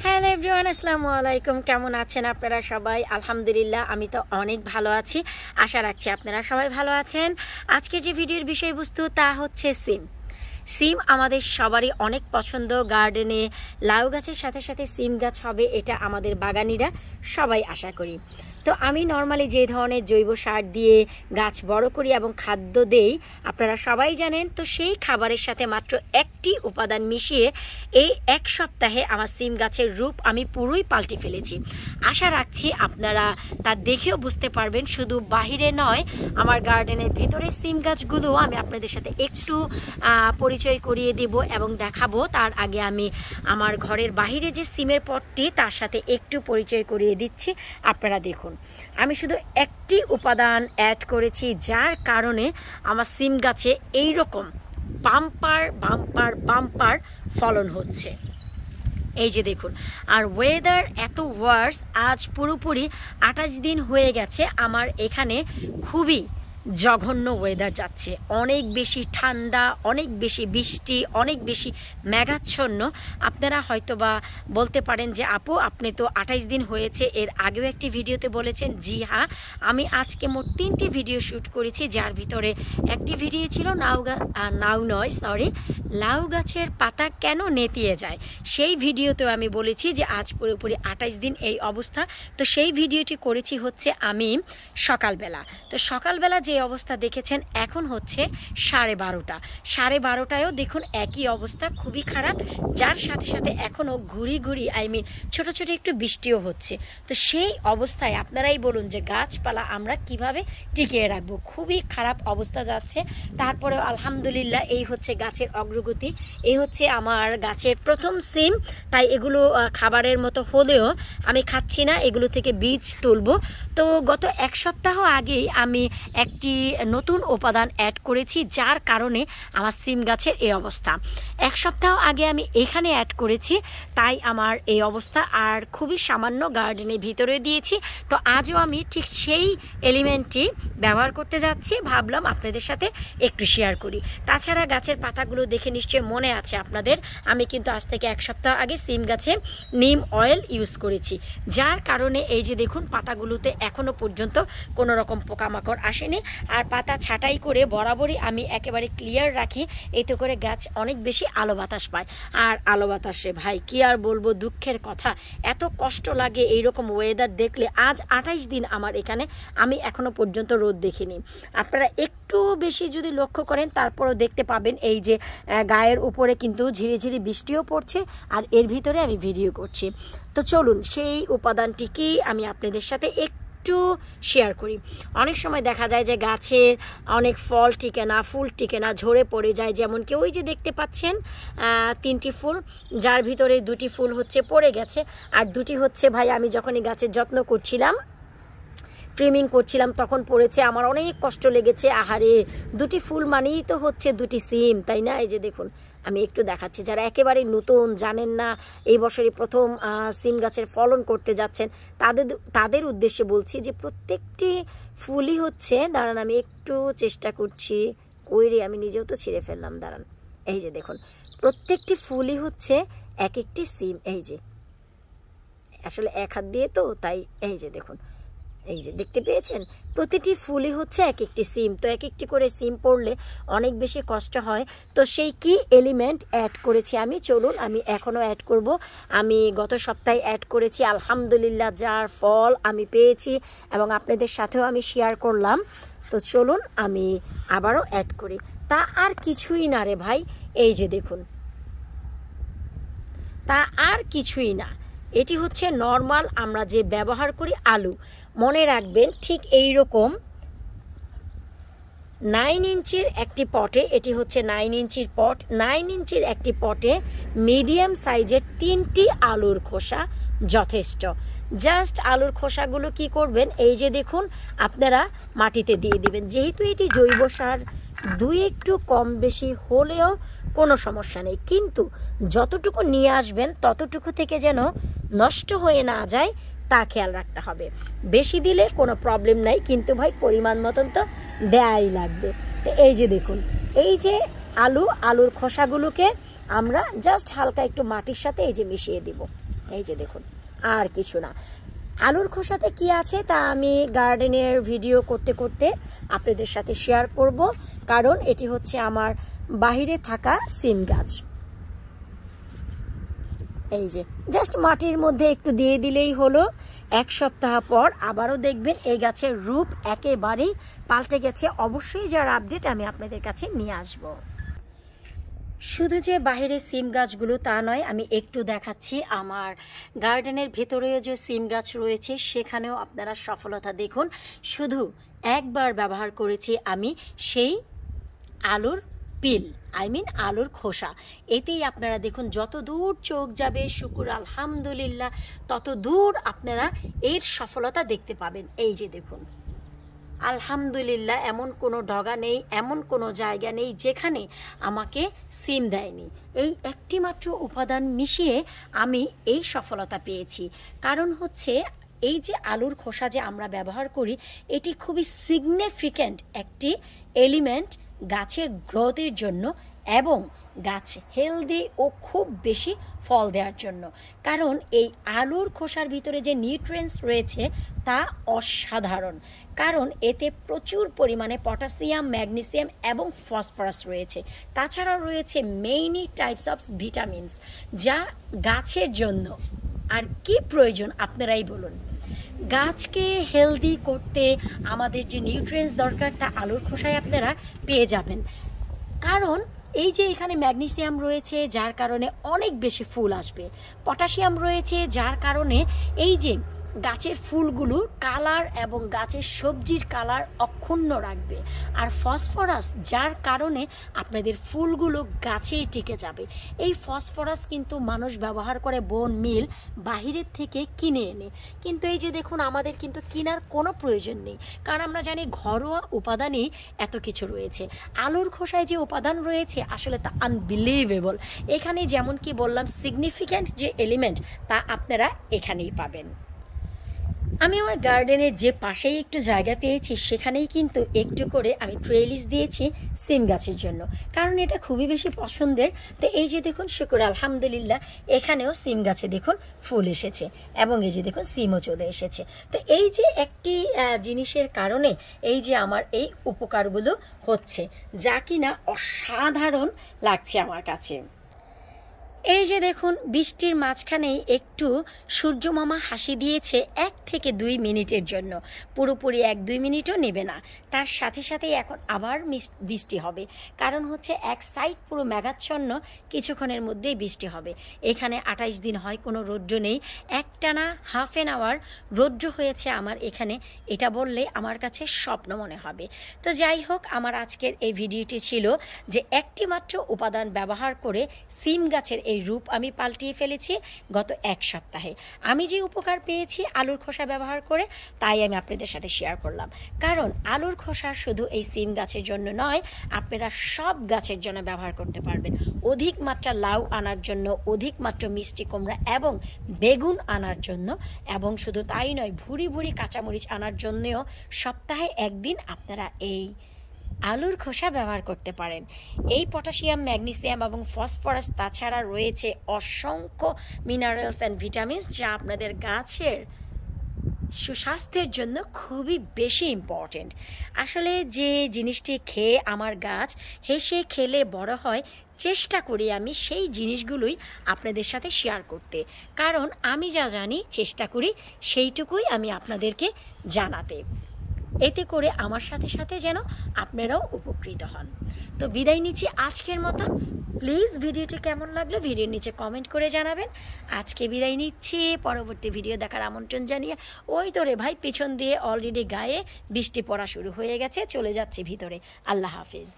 Hello everyone, আসসালামু আলাইকুম। কেমন আছেন আপনারা সবাই? আলহামদুলিল্লাহ, আমি তো অনেক ভালো আছি। আশা রাখছি আপনারা সবাই ভালো আছেন। আজকে যে ভিডিওর বিষয়বস্তু তা হচ্ছে সিম। সিম আমাদের সবারই অনেক পছন্দ। গার্ডেনে লাউ গাছের সাথে সাথে সিম গাছ হবে, এটা আমাদের বাগানিরা সবাই আশা করি। তো আমি নর্মালি যে ধরনের জৈব সার দিয়ে গাছ বড় করি এবং খাদ্য দেই আপনারা সবাই জানেন। তো সেই খাবারের সাথে মাত্র একটি উপাদান মিশিয়ে এই এক সপ্তাহে আমার সিম গাছের রূপ আমি পুরোই পাল্টে ফেলেছি। আশা রাখছি আপনারা তা দেখেও বুঝতে পারবেন। শুধু বাহিরে নয়, আমার গার্ডেনের ভেতরে সিম গাছগুলো আমি আপনাদের সাথে একটু পরিচয় করিয়ে দেব এবং দেখাবো। তার আগে আমি আমার ঘরের বাহিরে যে সিমের পটটি তার সাথে একটু পরিচয় করিয়ে দিচ্ছি। আপনারা দেখুন, আমি শুধু একটি উপাদান অ্যাড করেছি, যার কারণে আমার সিম গাছে এই রকম বাম্পার বাম্পার বাম্পার ফলন হচ্ছে। এই যে দেখুন, আর ওয়েদার এত ওয়ার্স, আজ পুরোপুরি 28 দিন হয়ে গেছে আমার এখানে খুবই জঘন্য ওয়েদার যাচ্ছে। অনেক বেশি ঠান্ডা, অনেক বেশি বৃষ্টি, অনেক বেশি মেঘাচ্ছন্ন। আপনারা হয়তোবা বলতে পারেন যে আপু আপনি তো 28 দিন হয়েছে, এর আগেও একটি ভিডিওতে বলেছেন। জি হ্যাঁ, আমি আজকে মোট 3টি ভিডিও শ্যুট করেছি, যার ভিতরে একটি ভিডিও ছিল লাউ গাছের পাতা কেন নেতিয়ে যায়। সেই ভিডিওতেও আমি বলেছি যে আজ পুরোপুরি 28 দিন এই অবস্থা। তো সেই ভিডিওটি করেছি হচ্ছে আমি সকালবেলা। তো সকালবেলা যে অবস্থা দেখেছেন এখন হচ্ছে 12:30। 12:30টায়ও দেখুন একই অবস্থা, খুবই খারাপ। যার সাথে সাথে এখনও ঘুরি ছোট ছোট একটু বৃষ্টিও হচ্ছে। তো সেই অবস্থায় আপনারাই বলুন যে গাছপালা আমরা কিভাবে টিকিয়ে রাখবো। খুবই খারাপ অবস্থা যাচ্ছে। তারপরেও আলহামদুলিল্লাহ, এই হচ্ছে গাছের অগ্রগতি। এই হচ্ছে আমার গাছের প্রথম সিম। তাই এগুলো খাবারের মতো হলেও আমি খাচ্ছি না, এগুলো থেকে বীজ তুলবো। তো গত এক সপ্তাহ আগেই আমি একটি নতুন উপাদান অ্যাড করেছি, যার কারণে আমার সিম গাছের এই অবস্থা। এক সপ্তাহ আগে আমি এখানে অ্যাড করেছি, তাই আমার এই অবস্থা। আর খুবই সামান্য গার্ডেনের ভিতরে দিয়েছি। তো আজও আমি ঠিক সেই এলিমেন্টটি ব্যবহার করতে যাচ্ছি, ভাবলাম আপনাদের সাথে একটু শেয়ার করি। তাছাড়া গাছের পাতাগুলো দেখে নিশ্চয়ই মনে আছে আপনাদের, আমি কিন্তু আজ থেকে এক সপ্তাহ আগে সিম গাছে নিম অয়েল ইউজ করেছি, যার কারণে এই যে দেখুন পাতাগুলোতে এখনও পর্যন্ত কোনো রকম পোকামাকড় আসেনি। আর পাতা ছাঁটাই করে বরাবরই আমি একেবারে ক্লিয়ার রাখি, এতে করে গাছ অনেক বেশি আলো বাতাস পায়। আর আলো বাতাসে ভাই কি আর বলবো, দুঃখের কথা, এত কষ্ট লাগে এইরকম ওয়েদার দেখলে। আজ 28 দিন আমার এখানে, আমি এখনও পর্যন্ত রোদ দেখিনি। আপনারা একটু বেশি যদি লক্ষ্য করেন তারপরও দেখতে পাবেন এই যে গায়ের উপরে কিন্তু ঝিরিঝিরি বৃষ্টিও পড়ছে, আর এর ভিতরে আমি ভিডিও করছি। তো চলুন সেই উপাদানটি কি আমি আপনাদের সাথে একটু শেয়ার করি। অনেক সময় দেখা যায় যে গাছের অনেক ফল টিকে না, ফুল টিকে না, ঝরে পড়ে যায়। যেমন কি ওই যে দেখতে পাচ্ছেন 3টি ফুল, যার ভিতরে 2টি ফুল হচ্ছে পড়ে গেছে, আর 2টি হচ্ছে ভাই আমি যখনই গাছের যত্ন করছিলাম, ট্রিমিং করছিলাম, তখন পড়েছে। আমার অনেক কষ্ট লেগেছে। আহারে, 2টি ফুল মানেই তো হচ্ছে 2টি সিম, তাই না? এই যে দেখুন, আমি একটু দেখাচ্ছি। যারা একেবারে নতুন, জানেন না, এই বছরই প্রথম সিম গাছের ফলন করতে যাচ্ছেন, তাদের উদ্দেশ্যে বলছি যে প্রত্যেকটি ফুলই হচ্ছে, দাঁড়ান আমি একটু চেষ্টা করছি, ওইরে আমি নিজেও তো ছিঁড়ে ফেললাম, দাঁড়ান। এই যে দেখুন, প্রত্যেকটি ফুলই হচ্ছে এক একটি সিম। এই যে আসলে এক হাত দিয়ে তো, তাই এই যে দেখুন, এই যে দেখতে পেয়েছেন, প্রতিটি ফুলই হচ্ছে এক একটি সিম। তো এক একটি করে সিম পড়লে অনেক বেশি কষ্ট হয়। তো সেই কি এলিমেন্ট অ্যাড করেছি আমি, চলুন আমি এখনও অ্যাড করব। আমি গত সপ্তাহে অ্যাড করেছি, আলহামদুলিল্লাহ যার ফল আমি পেয়েছি এবং আপনাদের সাথেও আমি শেয়ার করলাম। তো চলুন আমি আবারও অ্যাড করি। তা আর কিছুই না রে ভাই, এই যে দেখুন, তা আর কিছুই না, এটি হচ্ছে নর্মাল আমরা যে ব্যবহার করি আলু। মনে রাখবেন ঠিক এই রকম 9 ইঞ্চির একটি পটে, এটি হচ্ছে 9 ইঞ্চির পট, 9 ইঞ্চির একটি পটে মিডিয়াম সাইজের 3টি আলুর খোসা যথেষ্ট। জাস্ট আলুর খোসাগুলো কি করবেন, এই যে দেখুন আপনারা মাটিতে দিয়ে দিবেন। যেহেতু এটি জৈব সার, 2 একটু কম বেশি হলেও কোনো সমস্যা নেই, কিন্তু যতটুকু নিয়ে আসবেন ততটুকু থেকে যেন নষ্ট হয়ে না যায় তা খেয়াল রাখতে হবে। বেশি দিলে কোনো প্রবলেম নাই, কিন্তু ভাই পরিমাণ মতন তো দেয়াই লাগবে। তো এই যে দেখুন, এই যে আলুর খোসাগুলোকে আমরা জাস্ট হালকা একটু মাটির সাথে এই যে মিশিয়ে দিব। এই যে দেখুন, আর কিছু না। আলুর খোসাতে কি আছে তা আমি গার্ডেনের ভিডিও করতে করতে আপনাদের সাথে শেয়ার করব, কারণ এটি হচ্ছে আমার বাহিরে থাকা সিম গাছ। এই যে জাস্ট মাটির মধ্যে একটু দিয়ে দিলেই হলো। 1 সপ্তাহ পর আবারও দেখবেন এই গাছের রূপ একেবারেই পাল্টে গেছে। অবশ্যই যার আপডেট আমি আপনাদের কাছে নিয়ে আসব। শুধু যে বাইরে সিম গাছগুলো তা নয়, আমি একটু দেখাচ্ছি আমার গার্ডেনের ভেতরেও যে সিম গাছ রয়েছে সেখানেও আপনারা সফলতা দেখুন। শুধু একবার ব্যবহার করেছি আমি সেই আলুর পিল, আলুর খোসা। এতেই আপনারা দেখুন যত দূর চোখ যাবে, শুকুর আলহামদুলিল্লাহ, তত দূর আপনারা এর সফলতা দেখতে পাবেন। এই যে দেখুন আলহামদুলিল্লাহ, এমন কোনো ডগা নেই, এমন কোনো জায়গা নেই যেখানে আমাকে সিম দেয়নি। এই একটি মাত্র উপাদান মিশিয়ে আমি এই সফলতা পেয়েছি। কারণ হচ্ছে এই যে আলুর খোসা যে আমরা ব্যবহার করি, এটি খুবই সিগনিফিক্যান্ট একটি এলিমেন্ট গাছের গ্রোথের জন্য এবং গাছ হেলদি ও খুব বেশি ফল দেওয়ার জন্য। কারণ এই আলুর খোসার ভিতরে যে নিউট্রিয়েন্টস রয়েছে তা অসাধারণ, কারণ এতে প্রচুর পরিমাণে পটাশিয়াম, ম্যাগনেসিয়াম এবং ফসফরাস রয়েছে। তাছাড়াও রয়েছে মেইনি টাইপস অফ ভিটামিনস, যা গাছের জন্য আর কি প্রয়োজন আপনারাই বলুন। গাছকে হেলদি করতে আমাদের যে নিউট্রিয়েন্টস দরকার তা আলুর খোসায় আপনারা পেয়ে যাবেন। কারণ এই যে এখানে ম্যাগনেসিয়াম রয়েছে যার কারণে অনেক বেশি ফুল আসবে, পটাশিয়াম রয়েছে যার কারণে এই যে গাছের ফুলগুলো কালার এবং গাছের সবজির কালার অক্ষুণ্ণ রাখবে, আর ফসফরাস যার কারণে আপনাদের ফুলগুলো গাছেই টিকে যাবে। এই ফসফরাস কিন্তু মানুষ ব্যবহার করে বোন মিল বাহিরের থেকে কিনে এনে, কিন্তু এই যে দেখুন আমাদের কিন্তু কেনার কোনো প্রয়োজন নেই, কারণ আমরা জানি ঘরোয়া উপাদানই এত কিছু রয়েছে। আলুর খোসায় যে উপাদান রয়েছে আসলে তা আনবিলিভেবল। এখানে যেমন কি বললাম, সিগনিফিক্যান্ট যে এলিমেন্ট তা আপনারা এখানেই পাবেন। আমি আমার গার্ডেনের যে পাশেই একটু জায়গা পেয়েছি সেখানেই কিন্তু একটু করে আমি ট্রেলিস দিয়েছি সিম গাছের জন্য, কারণ এটা খুবই বেশি পছন্দের। তো এই যে দেখুন শুকুর আলহামদুলিল্লাহ, এখানেও সিম গাছে দেখুন ফুল এসেছে এবং এই যে দেখুন সিমও চলে এসেছে। তো এই যে একটি জিনিসের কারণে এই যে আমার এই উপকারগুলো হচ্ছে, যা কিনা অসাধারণ লাগছে আমার কাছে। এই যে দেখুন বৃষ্টির মাঝখানেই একটু সূর্যমামা হাসি দিয়েছে 1 থেকে 2 মিনিটের জন্য, পুরোপুরি 1-2 মিনিটও নেবে না। তার সাথে সাথেই এখন আবার বৃষ্টি হবে, কারণ হচ্ছে এক সাইড পুরো মেঘাচ্ছন্ন, কিছুক্ষণের মধ্যেই বৃষ্টি হবে। এখানে 28 দিন হয় কোনো রৌদ্র নেই, একটানা হাফ অ্যান আওয়ার রৌদ্র হয়েছে আমার এখানে, এটা বললে আমার কাছে স্বপ্ন মনে হবে। তো যাই হোক, আমার আজকের এই ভিডিওটি ছিল যে একটি মাত্র উপাদান ব্যবহার করে সিম গাছের এই রূপ আমি পাল্টিয়ে ফেলেছি গত 1 সপ্তাহে। আমি যে উপকার পেয়েছি আলুর খোসা ব্যবহার করে, তাই আমি আপনাদের সাথে শেয়ার করলাম। কারণ আলুর খোসা শুধু এই সিম গাছের জন্য নয়, আপনারা সব গাছের জন্য ব্যবহার করতে পারবেন। অধিক মাত্রা লাউ আনার জন্য, অধিক মাত্রা মিষ্টি কুমড়া এবং বেগুন আনার জন্য, এবং শুধু তাই নয়, ভুরি ভুরি কাঁচামরিচ আনার জন্যও সপ্তাহে 1 দিন আপনারা এই আলুর খোসা ব্যবহার করতে পারেন। এই পটাশিয়াম, ম্যাগনেসিয়াম এবং ফসফরাস, তাছাড়া রয়েছে অসংখ্য মিনারেলস অ্যান্ড ভিটামিনস, যা আপনাদের গাছের সুস্বাস্থ্যের জন্য খুবই বেশি ইম্পর্টেন্ট। আসলে যে জিনিসটি খেয়ে আমার গাছ হেসে খেলে বড় হয়, চেষ্টা করি আমি সেই জিনিসগুলোই আপনাদের সাথে শেয়ার করতে, কারণ আমি যা জানি চেষ্টা করি সেইটুকুই আমি আপনাদেরকে জানাতে, এতে করে আমার সাথে সাথে যেন আপনারাও উপকৃত হন। তো বিদায় নিচ্ছি আজকের মতন। প্লিজ ভিডিওটি কেমন লাগলো ভিডিওর নিচে কমেন্ট করে জানাবেন। আজকে বিদায় নিচ্ছি, পরবর্তী ভিডিও দেখার আমন্ত্রণ জানিয়ে। ওই তো রে ভাই, পিছন দিয়ে অলরেডি গায়ে বৃষ্টি পড়া শুরু হয়ে গেছে, চলে যাচ্ছে ভিতরে। আল্লাহ হাফিজ।